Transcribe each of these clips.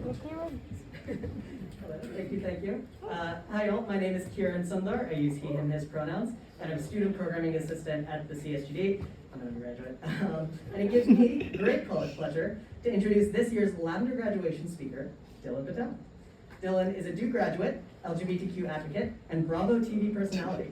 Hello, thank you. Hi all, my name is Kieran Sundar. I use he, him, his pronouns, and I'm a student programming assistant at the CSGD. I'm an undergraduate. And it gives me great pleasure to introduce this year's Lavender graduation speaker, Dillon Patel. Dillon is a Duke graduate, LGBTQ advocate, and Bravo TV personality.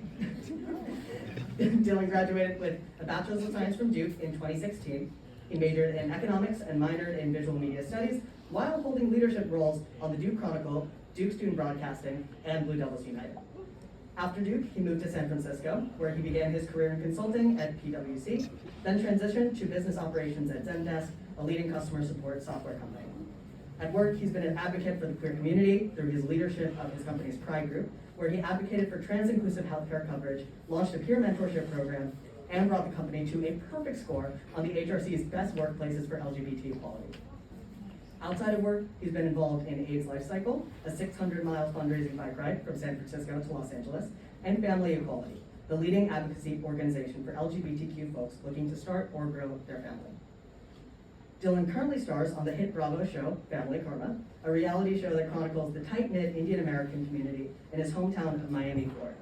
Dillon graduated with a Bachelor's of Science from Duke in 2016. He majored in economics and minored in visual media studies while holding leadership roles on the Duke Chronicle, Duke Student Broadcasting, and Blue Devils United. After Duke, he moved to San Francisco, where he began his career in consulting at PwC, then transitioned to business operations at Zendesk, a leading customer support software company. At work, he's been an advocate for the queer community through his leadership of his company's Pride Group, where he advocated for trans-inclusive healthcare coverage, launched a peer mentorship program, and brought the company to a perfect score on the HRC's Best Workplaces for LGBT Equality. Outside of work, he's been involved in AIDS Life Cycle, a 600-mile fundraising bike ride from San Francisco to Los Angeles, and Family Equality, the leading advocacy organization for LGBTQ folks looking to start or grow their family. Dillon currently stars on the hit Bravo show, Family Karma, a reality show that chronicles the tight-knit Indian American community in his hometown of Miami, Florida.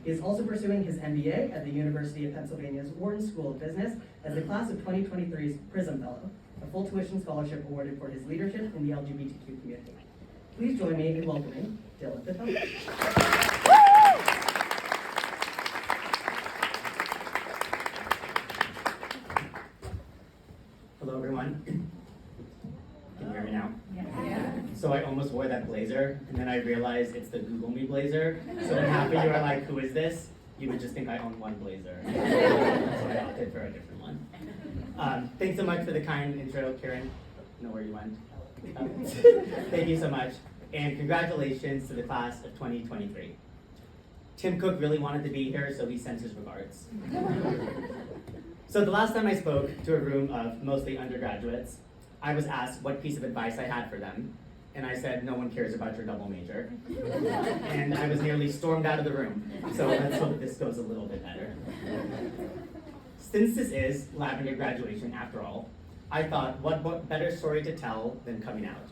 He is also pursuing his MBA at the University of Pennsylvania's Wharton School of Business as the class of 2023's PRISM Fellow, a full tuition scholarship awarded for his leadership in the LGBTQ community. Please join me in welcoming Dillon Patel. Hello, everyone. Can you hear me now? Yeah. So I almost wore that blazer, and then I realized it's the Google Me blazer. So when half of you are like, who is this? You would just think I own one blazer. So I opted for a different one. Thanks so much for the kind intro, Kieran. I know where you went. Thank you so much. And congratulations to the class of 2023. Tim Cook really wanted to be here, so he sends his regards. So the last time I spoke to a room of mostly undergraduates, I was asked what piece of advice I had for them, and I said, no one cares about your double major. And I was nearly stormed out of the room, so let's hope this goes a little bit better. Since this is Lavender graduation after all, I thought, what better story to tell than coming out?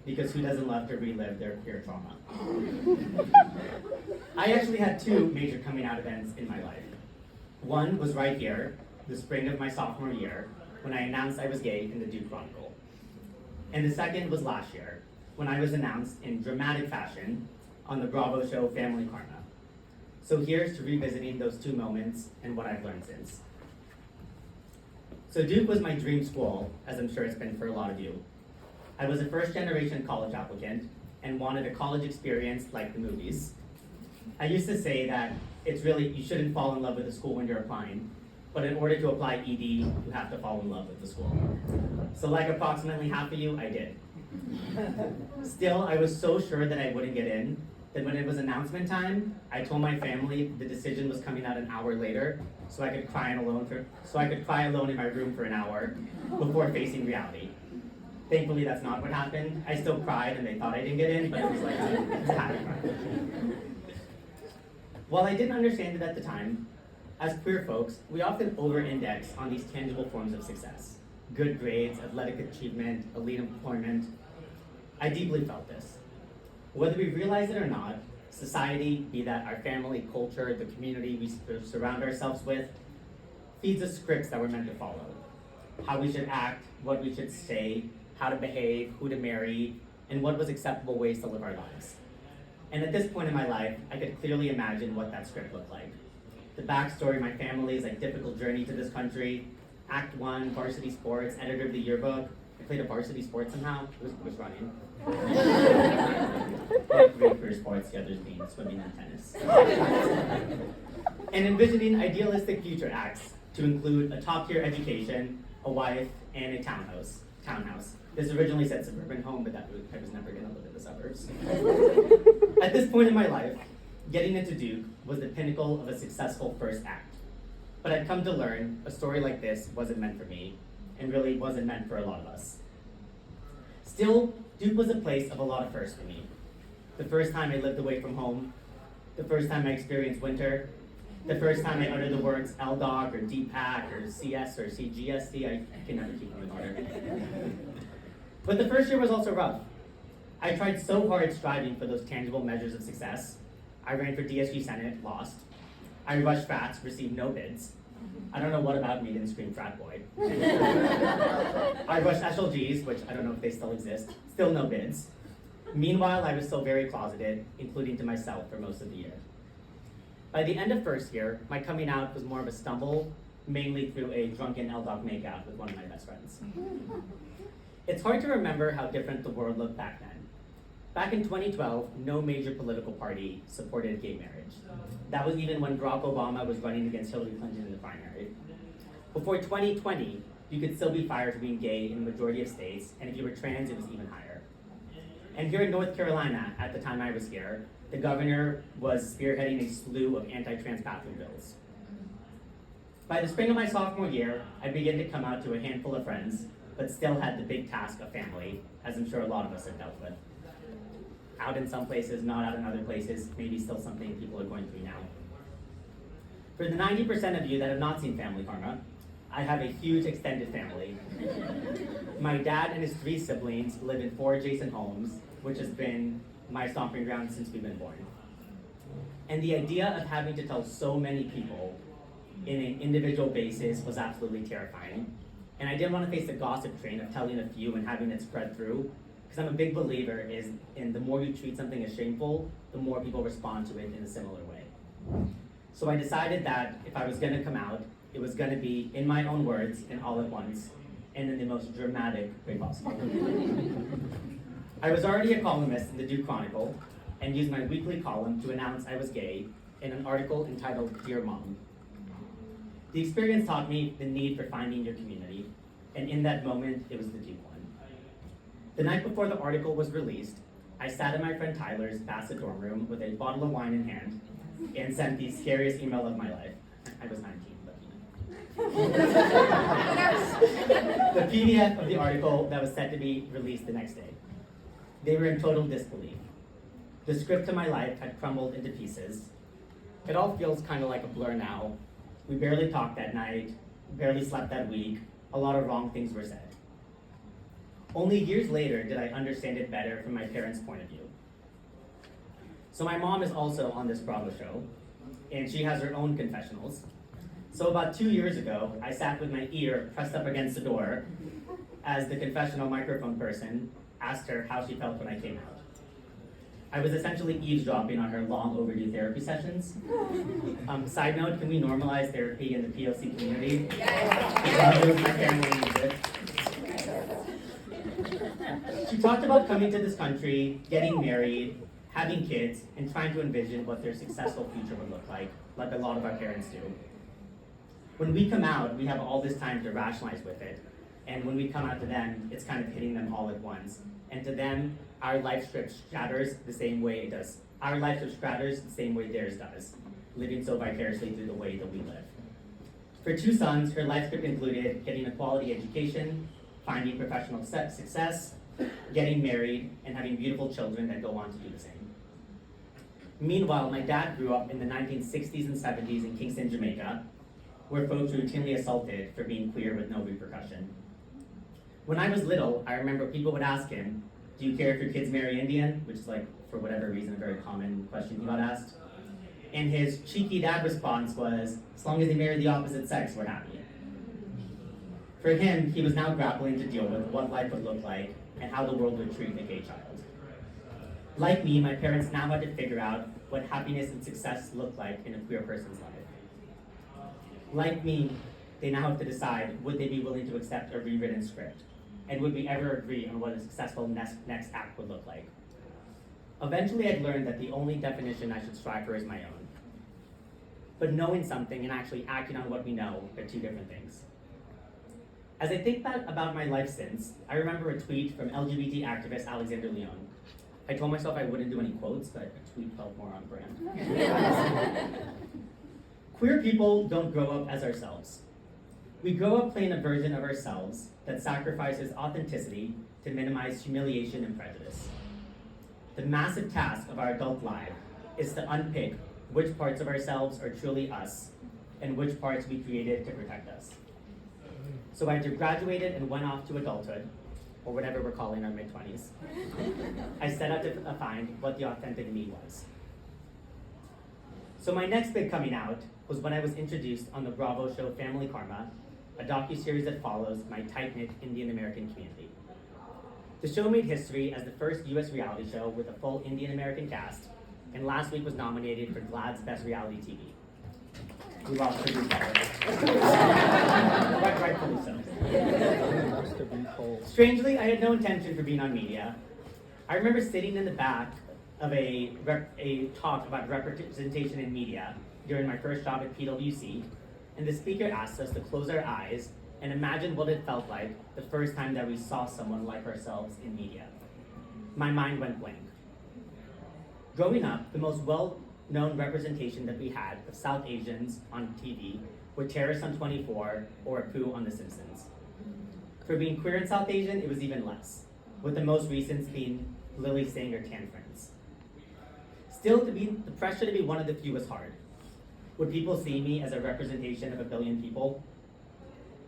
Because who doesn't love to relive their peer trauma? I actually had two major coming out events in my life. One was right here, the spring of my sophomore year, when I announced I was gay in the Duke Chronicle. And the second was last year, when I was announced in dramatic fashion on the Bravo show Family Karma. So here's to revisiting those two moments and what I've learned since. So Duke was my dream school, as I'm sure it's been for a lot of you. I was a first-generation college applicant and wanted a college experience like the movies. I used to say that it's really, you shouldn't fall in love with a school when you're applying, but in order to apply ED, you have to fall in love with the school. So like approximately half of you, I did. Still, I was so sure that I wouldn't get in, that when it was announcement time, I told my family the decision was coming out an hour later, so I could cry alone in my room for an hour before facing reality. Thankfully, that's not what happened. I still cried and they thought I didn't get in, but it was like a happy cry. While I didn't understand it at the time, as queer folks, we often over-index on these tangible forms of success. Good grades, athletic achievement, elite employment. I deeply felt this. Whether we realize it or not, society, be that our family, culture, the community we surround ourselves with, feeds us scripts that we're meant to follow. How we should act, what we should say, how to behave, who to marry, and what was acceptable ways to live our lives. And at this point in my life, I could clearly imagine what that script looked like. The backstory of my family's difficult journey to this country, Act 1, varsity sports, editor of the yearbook. I played a varsity sport somehow. It was running. Three career sports, the others being swimming and tennis. And envisioning idealistic future acts to include a top-tier education, a wife, and a townhouse. This originally said suburban home, but I was never going to live in the suburbs. At this point in my life, getting into Duke was the pinnacle of a successful first act. But I'd come to learn a story like this wasn't meant for me, and really wasn't meant for a lot of us. Still, Duke was a place of a lot of firsts for me. The first time I lived away from home, the first time I experienced winter, the first time I uttered the words LDOC or DPAC or CS or CGSD, I can never keep them in order. But the first year was also rough. I tried so hard striving for those tangible measures of success. I ran for DSG Senate, lost. I rushed frats, received no bids. I don't know what about me didn't scream frat boy. I rushed SLGs, which I don't know if they still exist, still no bids. Meanwhile, I was still very closeted, including to myself for most of the year. By the end of first year, my coming out was more of a stumble, mainly through a drunken LDOC makeout with one of my best friends. It's hard to remember how different the world looked back then. Back in 2012, no major political party supported gay marriage. That was even when Barack Obama was running against Hillary Clinton in the primary. Before 2020, you could still be fired for being gay in the majority of states, and if you were trans, it was even higher. And here in North Carolina, at the time I was here, the governor was spearheading a slew of anti-trans bathroom bills. By the spring of my sophomore year, I began to come out to a handful of friends, but still had the big task of family, as I'm sure a lot of us have dealt with. Out in some places, not out in other places, maybe still something people are going through now. For the 90% of you that have not seen Family Karma, I have a huge extended family. My dad and his 3 siblings live in 4 adjacent homes, which has been my stomping ground since we've been born. And the idea of having to tell so many people in an individual basis was absolutely terrifying. And I didn't want to face the gossip train of telling a few and having it spread through, because I'm a big believer in the more you treat something as shameful, the more people respond to it in a similar way. So I decided that if I was going to come out, it was going to be in my own words and all at once, and in the most dramatic way possible. I was already a columnist in the Duke Chronicle, and used my weekly column to announce I was gay in an article entitled Dear Mom. The experience taught me the need for finding your community, and in that moment, it was the Duke one. The night before the article was released, I sat in my friend Tyler's Bassett dorm room with a bottle of wine in hand and sent the scariest email of my life. I was 19, but you know. The PDF of the article that was set to be released the next day. They were in total disbelief. The script to my life had crumbled into pieces. It all feels kind of like a blur now. We barely talked that night, barely slept that week. A lot of wrong things were said. Only years later did I understand it better from my parents' point of view. So my mom is also on this Bravo show, and she has her own confessionals. So about 2 years ago, I sat with my ear pressed up against the door as the confessional microphone person asked her how she felt when I came out. I was essentially eavesdropping on her long overdue therapy sessions. Side note, can we normalize therapy in the POC community? Because my family needs it. She talked about coming to this country, getting married, having kids, and trying to envision what their successful future would look like a lot of our parents do. When we come out, we have all this time to rationalize with it. And when we come out to them, it's kind of hitting them all at once. And to them, our life script shatters the same way it does. Our life script shatters the same way theirs does, living so vicariously through the way that we live. For 2 sons, her life script included getting a quality education, finding professional success, getting married, and having beautiful children that go on to do the same. Meanwhile, my dad grew up in the 1960s and 70s in Kingston, Jamaica, where folks were routinely assaulted for being queer with no repercussion. When I was little, I remember people would ask him, "Do you care if your kids marry Indian?" Which is like, for whatever reason, a very common question he got asked. And his cheeky dad response was, "As long as they marry the opposite sex, we're happy." For him, he was now grappling to deal with what life would look like and how the world would treat a gay child. Like me, my parents now had to figure out what happiness and success looked like in a queer person's life. Like me, they now have to decide, would they be willing to accept a rewritten script? And would we ever agree on what a successful next act would look like? Eventually, I'd learned that the only definition I should strive for is my own. But knowing something and actually acting on what we know are 2 different things. As I think back about my life since, I remember a tweet from LGBT activist Alexander Leon. I told myself I wouldn't do any quotes, but a tweet felt more on brand. Queer people don't grow up as ourselves. We grow up playing a version of ourselves that sacrifices authenticity to minimize humiliation and prejudice. The massive task of our adult life is to unpick which parts of ourselves are truly us and which parts we created to protect us. So I graduated and went off to adulthood, or whatever we're calling our mid-20s. I set out to find what the authentic me was. So my next big coming out was when I was introduced on the Bravo show Family Karma, a docuseries that follows my tight-knit Indian American community. The show made history as the first US reality show with a full Indian American cast, and last week was nominated for GLAAD's Best Reality TV. We lost the rightfully so. Strangely, I had no intention for being on media. I remember sitting in the back of a talk about representation in media during my first job at PwC, and the speaker asked us to close our eyes and imagine what it felt like the first time that we saw someone like ourselves in media. My mind went blank. Growing up, the most well-known representation that we had of South Asians on TV were Terrace on 24 or Apu on The Simpsons. For being queer and South Asian, it was even less, with the most recent being Lily Singh or Tan Friends. Still, the pressure to be one of the few was hard. Would people see me as a representation of a billion people?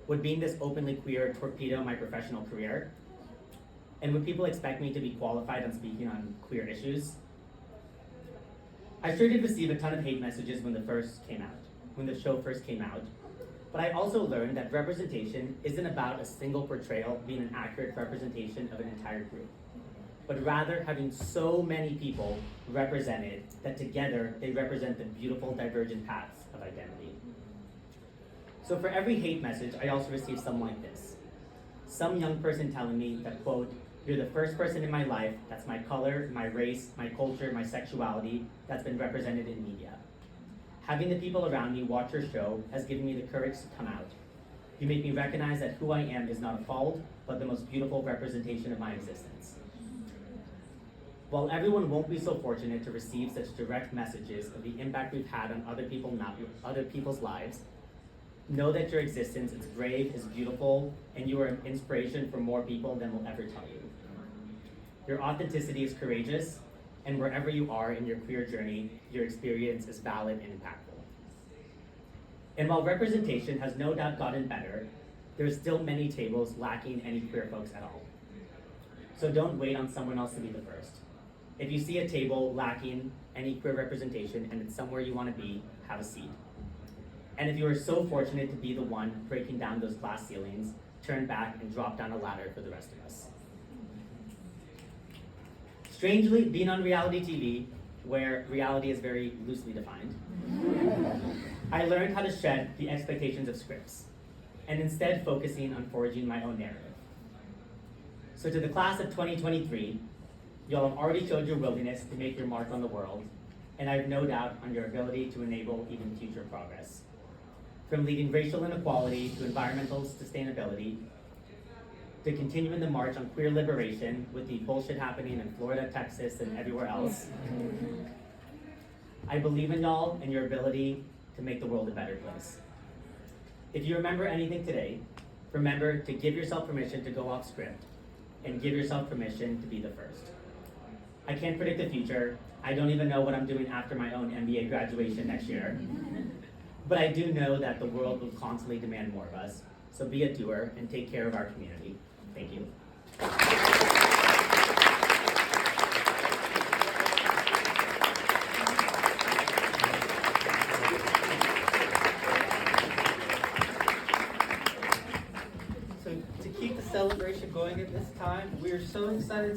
Would being this openly queer torpedo my professional career? And would people expect me to be qualified on speaking on queer issues? I sure did receive a ton of hate messages when the show first came out, but I also learned that representation isn't about a single portrayal being an accurate representation of an entire group, but rather having so many people represented that together they represent the beautiful divergent paths of identity. So for every hate message, I also received some like this. Some young person telling me that, quote, "You're the first person in my life that's my color, my race, my culture, my sexuality that's been represented in media. Having the people around me watch your show has given me the courage to come out. You make me recognize that who I am is not a fault, but the most beautiful representation of my existence." While everyone won't be so fortunate to receive such direct messages of the impact we've had on other people's lives, know that your existence is brave, is beautiful, and you are an inspiration for more people than will ever tell you. Your authenticity is courageous, and wherever you are in your queer journey, your experience is valid and impactful. And while representation has no doubt gotten better, there's still many tables lacking any queer folks at all. So don't wait on someone else to be the first. If you see a table lacking any queer representation and it's somewhere you want to be, have a seat. And if you are so fortunate to be the one breaking down those glass ceilings, turn back and drop down a ladder for the rest of us. Strangely, being on reality TV, where reality is very loosely defined, I learned how to shed the expectations of scripts, and instead focusing on forging my own narrative. So to the class of 2023, y'all have already showed your willingness to make your mark on the world, and I have no doubt on your ability to enable even future progress. From leading racial inequality to environmental sustainability, to continuing the march on queer liberation with the bullshit happening in Florida, Texas, and everywhere else. I believe in y'all and your ability to make the world a better place. If you remember anything today, remember to give yourself permission to go off script and give yourself permission to be the first. I can't predict the future. I don't even know what I'm doing after my own MBA graduation next year. But I do know that the world will constantly demand more of us. So be a doer and take care of our community. Thank you. So to keep the celebration going at this time, we are so excited to